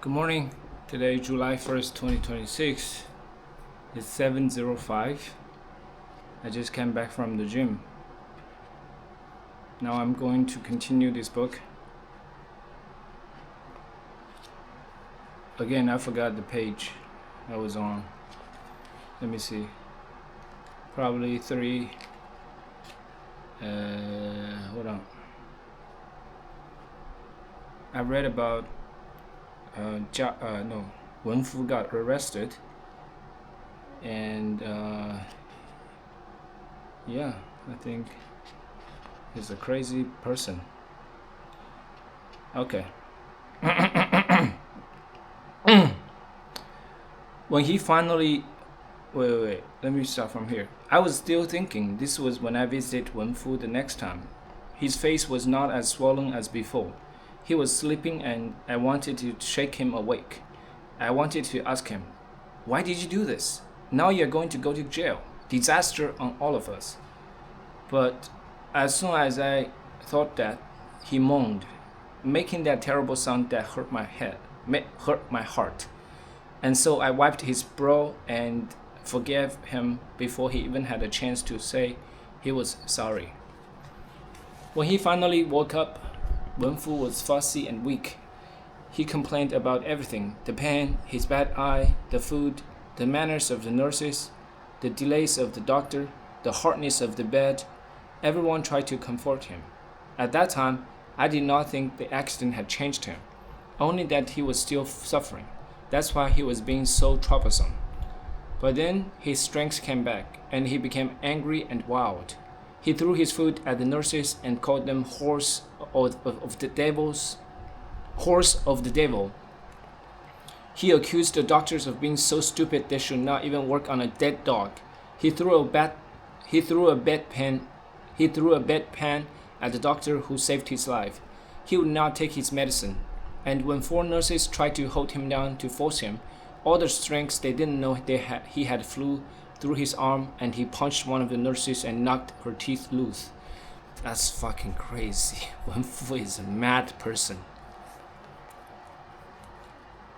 Good morning. Today, July 1st, 2026. It's 7:05. I just came back from the gym. Now I'm going to continue this book. Again, I forgot the page I was on. Let me see. Probably three. Hold on. I read about Wen Fu got arrested, and yeah, I think he's a crazy person. Okay. When he finally wait, let me start from here. I was still thinking this was when I visited Wen Fu the next time. His face was not as swollen as before. He was sleeping and I wanted to shake him awake. I wanted to ask him, why did you do this? Now you're going to go to jail. Disaster on all of us. But as soon as I thought that, he moaned, making that terrible sound that hurt my heart. And so I wiped his brow and forgave him before he even had a chance to say he was sorry. When he finally woke up, Wen Fu was fussy and weak. He complained about everything: the pain, his bad eye, the food, the manners of the nurses, the delays of the doctor, the hardness of the bed. Everyone tried to comfort him. At that time, I did not think the accident had changed him, only that he was still suffering. That's why he was being so troublesome. But then his strength came back, and he became angry and wild. He threw his food at the nurses and called them horse of the devil. He accused the doctors of being so stupid they should not even work on a dead dog. He threw a bedpan at the doctor who saved his life. He would not take his medicine, and when 4 nurses tried to hold him down to force him, all the strength they didn't know he had flew through his arm, and he punched one of the nurses and knocked her teeth loose. That's fucking crazy. Wen Fu is a mad person.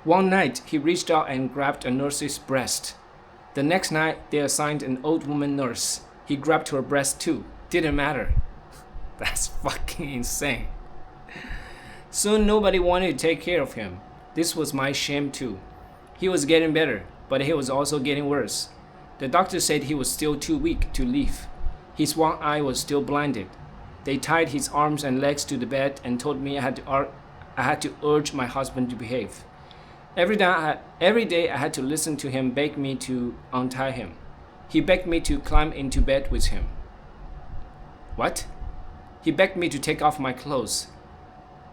One night, he reached out and grabbed a nurse's breast. The next night, they assigned an old woman nurse. He grabbed her breast too. Didn't matter. That's fucking insane. Soon nobody wanted to take care of him. This was my shame too. He was getting better, but he was also getting worse. The doctor said he was still too weak to leave. His one eye was still blinded. They tied his arms and legs to the bed and told me I had to urge my husband to behave. Every day I had to listen to him beg me to untie him. He begged me to climb into bed with him. What? He begged me to take off my clothes.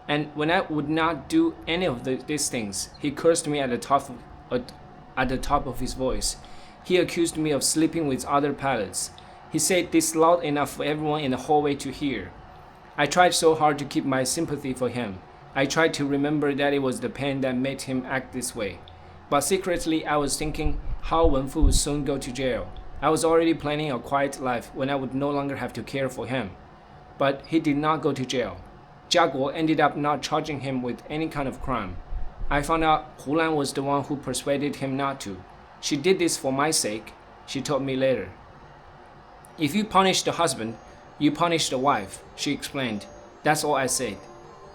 And when I would not do any of these things, he cursed me at the top of his voice. He accused me of sleeping with other pilots. He said this loud enough for everyone in the hallway to hear. I tried so hard to keep my sympathy for him. I tried to remember that it was the pain that made him act this way. But secretly, I was thinking how Wen Fu would soon go to jail. I was already planning a quiet life when I would no longer have to care for him. But he did not go to jail. Jia Guo ended up not charging him with any kind of crime. I found out Hu Lan was the one who persuaded him not to. She did this for my sake, she told me later. If you punish the husband, you punish the wife, she explained. That's all I said.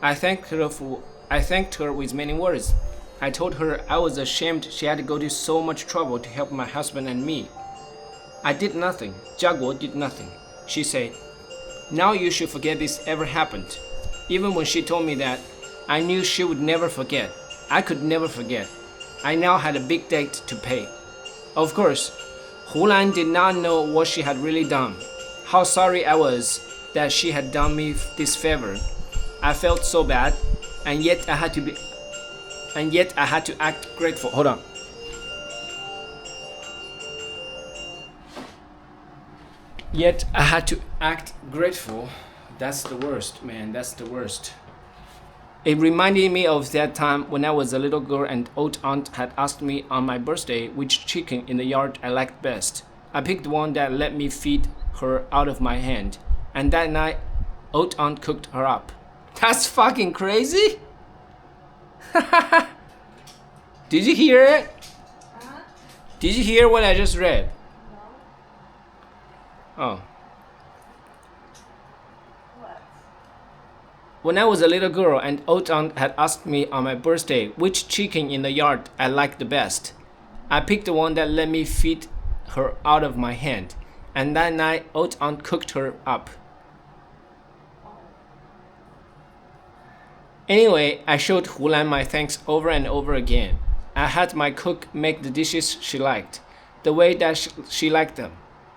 I thanked her with many words. I told her I was ashamed she had to go to so much trouble to help my husband and me. I did nothing. Jia Guo did nothing. She said, now you should forget this ever happened. Even when she told me that, I knew she would never forget. I could never forget. I now had a big debt to pay. Of course, Hu Lan did not know what she had really done. How sorry I was that she had done me this favor. I felt so bad, and yet I had to act grateful. Hold on. Yet I had to act grateful. That's the worst, man. That's the worst. It reminded me of that time when I was a little girl and old aunt had asked me on my birthday which chicken in the yard I liked best. I picked one that let me feed her out of my hand, and that night, old aunt cooked her up. That's fucking crazy! Did you hear it? Huh? Did you hear what I just read? No. Oh. What? When I was a little girl, an old aunt had asked me on my birthday which chicken in the yard I liked the best. I picked the one that let me feed her out of my hand, and that night old aunt cooked her up. Anyway, I showed Hulan my thanks over and over again. I had my cook make the dishes she liked, the way that she liked them.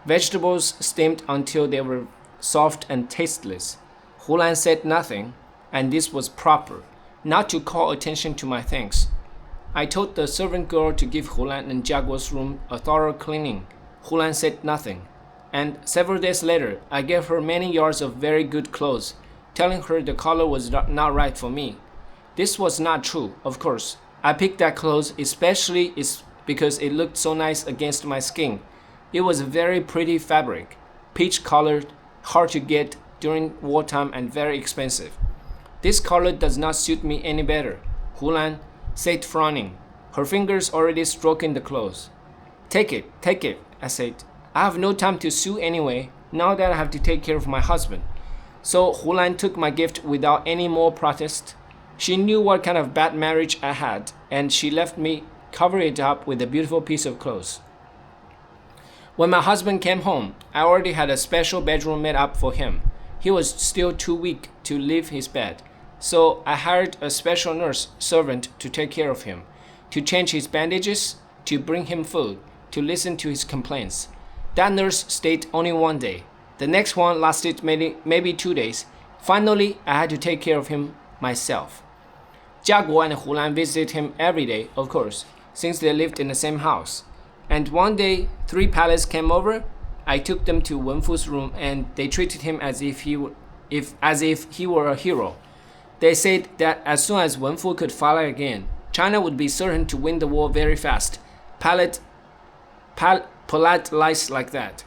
Vegetables steamed until they were soft and tasteless. Hulan said nothing, and this was proper, not to call attention to my thanks. I told the servant girl to give Hulan and Jiaguo's room a thorough cleaning. Hulan said nothing, and several days later, I gave her many yards of very good clothes, telling her the color was not right for me. This was not true, of course. I picked that clothes especially because it looked so nice against my skin. It was a very pretty fabric, peach-colored, hard to get during wartime and very expensive. This color does not suit me any better, Hulan said frowning, her fingers already stroking the clothes. Take it, I said. I have no time to sew anyway, now that I have to take care of my husband. So Hulan took my gift without any more protest. She knew what kind of bad marriage I had, and she left me cover it up with a beautiful piece of clothes. When my husband came home, I already had a special bedroom made up for him. He was still too weak to leave his bed, so I hired a special nurse servant to take care of him, to change his bandages, to bring him food, to listen to his complaints. That nurse stayed only one day. The next one lasted maybe 2 days. Finally, I had to take care of him myself. Jiaguo and Hulan visited him every day, of course, since they lived in the same house. And one day, 3 palace came over. I took them to Wenfu's room, and they treated him as if he were a hero. They said that as soon as Wenfu could fly again, China would be certain to win the war very fast. Polite lies like that.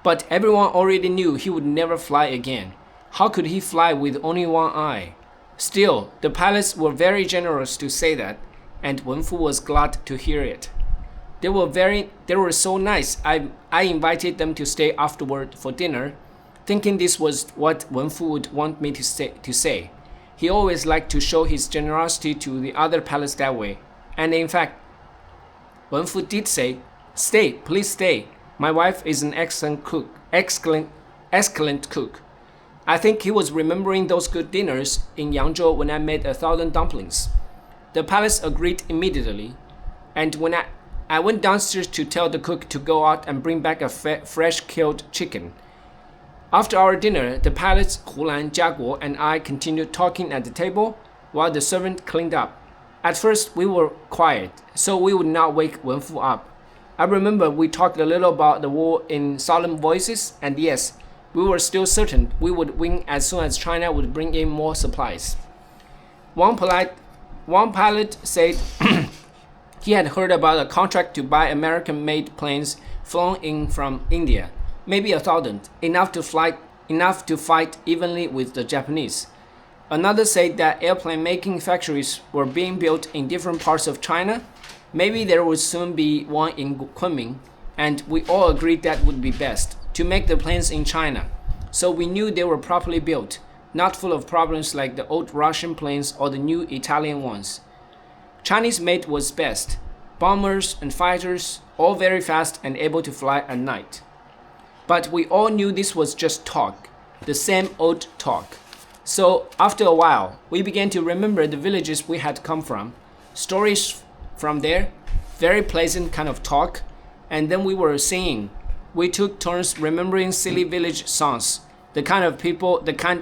But everyone already knew he would never fly again. How could he fly with only one eye? Still, the pilots were very generous to say that, and Wenfu was glad to hear it. They were so nice. I invited them to stay afterward for dinner, thinking this was what Wenfu would want me to say. He always liked to show his generosity to the other palace that way. And in fact, Wenfu did say, "Stay, please stay. My wife is an excellent cook. Excellent cook." I think he was remembering those good dinners in Yangzhou when I made 1,000 dumplings. The palace agreed immediately, and when I went downstairs to tell the cook to go out and bring back a fresh killed chicken. After our dinner, the pilots, Hulan, Jiaguo, and I continued talking at the table while the servant cleaned up. At first, we were quiet, so we would not wake Wenfu up. I remember we talked a little about the war in solemn voices, and yes, we were still certain we would win as soon as China would bring in more supplies. One pilot said he had heard about a contract to buy American-made planes flown in from India, maybe 1,000, enough to fight evenly with the Japanese. Another said that airplane-making factories were being built in different parts of China. Maybe there would soon be one in Kunming, and we all agreed that would be best, to make the planes in China. So we knew they were properly built, not full of problems like the old Russian planes or the new Italian ones. Chinese-made was best. Bombers and fighters, all very fast and able to fly at night. But we all knew this was just talk, the same old talk. So after a while, we began to remember the villages we had come from, stories from there, very pleasant kind of talk, and then we were singing. We took turns remembering silly village songs, the kind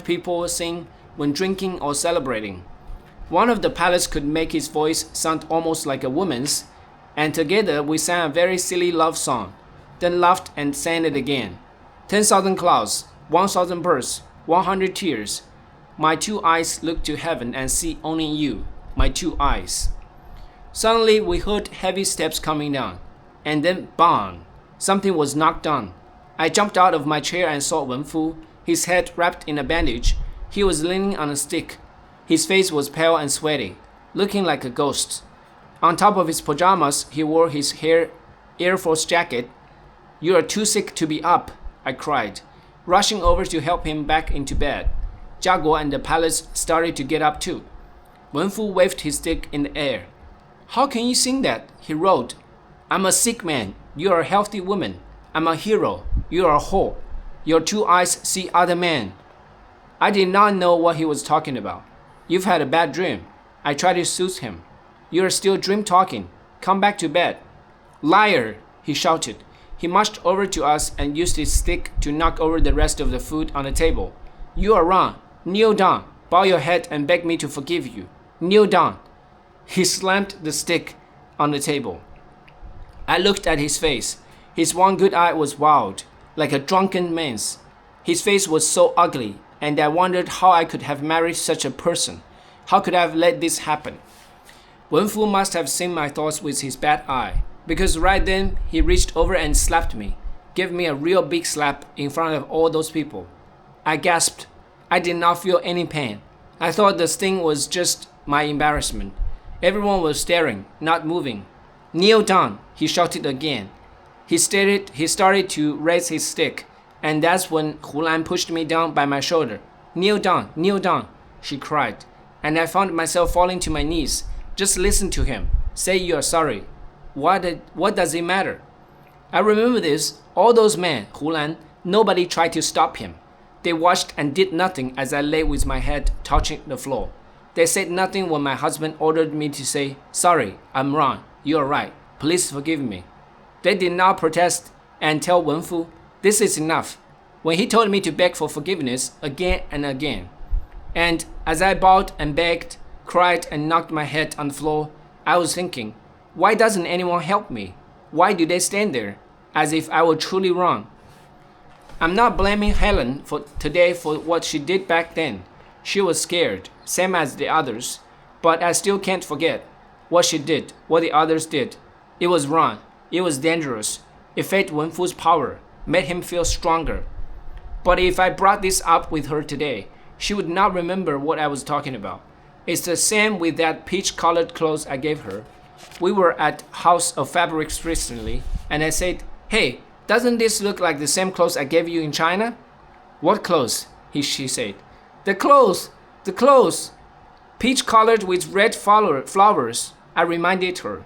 people sing when drinking or celebrating. One of the pilots could make his voice sound almost like a woman's, and together we sang a very silly love song, then laughed and sang it again. 10,000 clouds, 1,000 birds, 100 tears. My 2 eyes look to heaven and see only you, my 2 eyes. Suddenly we heard heavy steps coming down, and then bang! Something was knocked down. I jumped out of my chair and saw Wenfu, his head wrapped in a bandage. He was leaning on a stick. His face was pale and sweaty, looking like a ghost. On top of his pajamas, he wore his Air Force jacket. "You are too sick to be up," I cried, rushing over to help him back into bed. Jiaguo and the pilots started to get up too. Wenfu waved his stick in the air. "How can you sing that?" he roared. "I'm a sick man. You are a healthy woman. I'm a hero. You are a whore. Your two eyes see other men." I did not know what he was talking about. "You've had a bad dream." I tried to soothe him. "You are still dream talking. Come back to bed." "Liar!" he shouted. He marched over to us and used his stick to knock over the rest of the food on the table. "You are wrong. Kneel down. Bow your head and beg me to forgive you. Kneel down." He slammed the stick on the table. I looked at his face. His one good eye was wild, like a drunken man's. His face was so ugly, and I wondered how I could have married such a person. How could I have let this happen? Wenfu must have seen my thoughts with his bad eye, because right then he reached over and slapped me, gave me a real big slap in front of all those people. I gasped. I did not feel any pain. I thought the sting was just my embarrassment. Everyone was staring, not moving. "Kneel down," he shouted again. He started to raise his stick, and that's when Hulan pushed me down by my shoulder. Kneel down," she cried, and I found myself falling to my knees. "Just listen to him. Say you are sorry. What does it matter?" I remember this. All those men, Hulan, nobody tried to stop him. They watched and did nothing as I lay with my head touching the floor. They said nothing when my husband ordered me to say, "Sorry, I'm wrong. You are right. Please forgive me." They did not protest and tell Wenfu, "This is enough," when he told me to beg for forgiveness again and again. And as I bowed and begged, cried and knocked my head on the floor, I was thinking, why doesn't anyone help me? Why do they stand there as if I were truly wrong? I'm not blaming Helen for today for what she did back then. She was scared, same as the others, but I still can't forget what she did, what the others did. It was wrong. It was dangerous. It fed Wenfu's power, made him feel stronger. But if I brought this up with her today, she would not remember what I was talking about. It's the same with that peach-colored clothes I gave her. We were at House of Fabrics recently, and I said, "Hey, doesn't this look like the same clothes I gave you in China?" "What clothes?" she said. The clothes. Peach-colored with red flowers," I reminded her.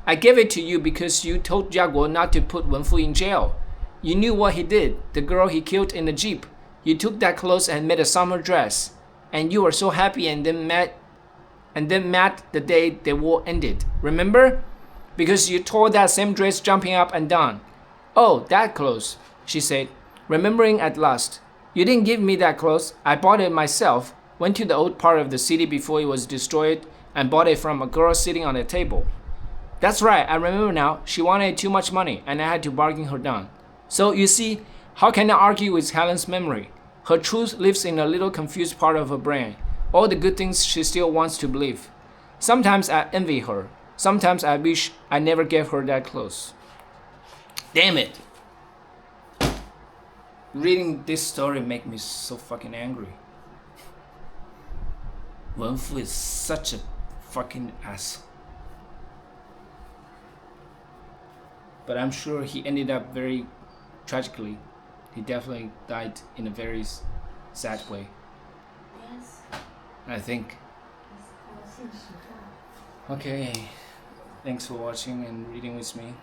"I gave it to you because you told Jiaguo not to put Wenfu in jail. You knew what he did, the girl he killed in the jeep. You took that clothes and made a summer dress. And you were so happy and then mad the day the war ended. Remember? Because you tore that same dress jumping up and down." "Oh, that clothes," she said, remembering at last. "You didn't give me that clothes. I bought it myself. Went to the old part of the city before it was destroyed and bought it from a girl sitting on a table." "That's right, I remember now. She wanted too much money and I had to bargain her down." So you see, how can I argue with Helen's memory? Her truth lives in a little confused part of her brain. All the good things she still wants to believe. Sometimes I envy her. Sometimes I wish I never gave her that clothes. Damn it! Reading this story makes me so fucking angry. Wenfu is such a fucking asshole. But I'm sure he ended up very tragically. He definitely died in a very sad way. Yes. I think. Okay. Thanks for watching and reading with me.